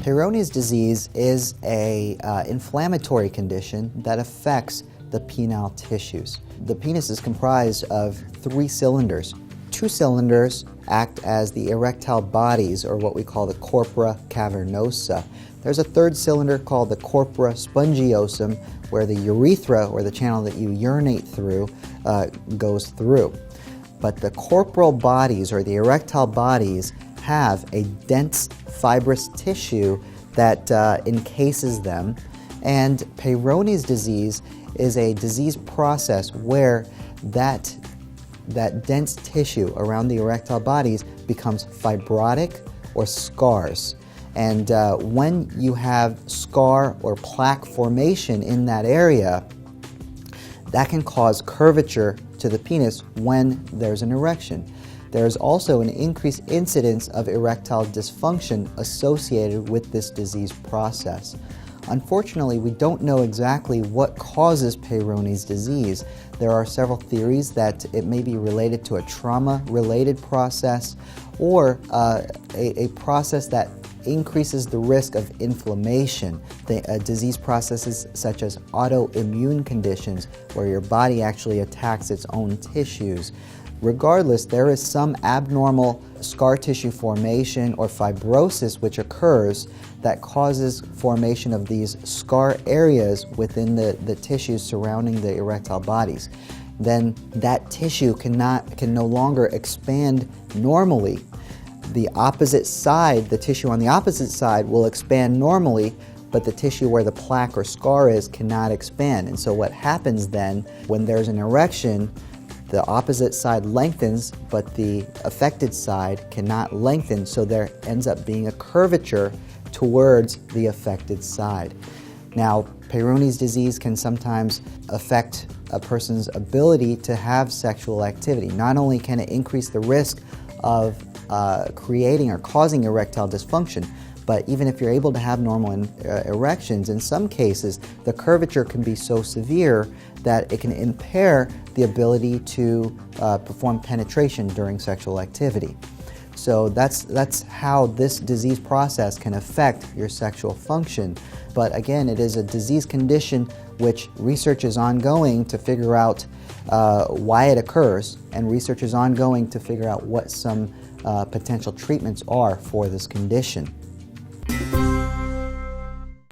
Peyronie's disease is an inflammatory condition that affects the penile tissues. The penis is comprised of 3 cylinders. 2 cylinders act as the erectile bodies, or what we call the corpora cavernosa. There's a 3rd cylinder called the corpora spongiosum, where the urethra, or the channel that you urinate through, goes through. But the corporal bodies, or the erectile bodies, have a dense fibrous tissue that encases them. And Peyronie's disease is a disease process where that dense tissue around the erectile bodies becomes fibrotic or scars. And when you have scar or plaque formation in that area, that can cause curvature to the penis when there's an erection. There's also an increased incidence of erectile dysfunction associated with this disease process. Unfortunately, we don't know exactly what causes Peyronie's disease. There are several theories that it may be related to a trauma-related process or a process that increases the risk of inflammation. Disease processes such as autoimmune conditions, where your body actually attacks its own tissues. Regardless, there is some abnormal scar tissue formation or fibrosis which occurs that causes formation of these scar areas within the tissues surrounding the erectile bodies. Then that tissue can no longer expand normally. The opposite side, the tissue on the opposite side will expand normally, but the tissue where the plaque or scar is cannot expand. And so what happens then, when there's an erection, the opposite side lengthens, but the affected side cannot lengthen, so there ends up being a curvature towards the affected side. Now, Peyronie's disease can sometimes affect a person's ability to have sexual activity. Not only can it increase the risk of creating or causing erectile dysfunction, but even if you're able to have normal erections, in some cases the curvature can be so severe that it can impair the ability to perform penetration during sexual activity. So that's how this disease process can affect your sexual function. But again, it is a disease condition which research is ongoing to figure out why it occurs, and research is ongoing to figure out what some potential treatments are for this condition.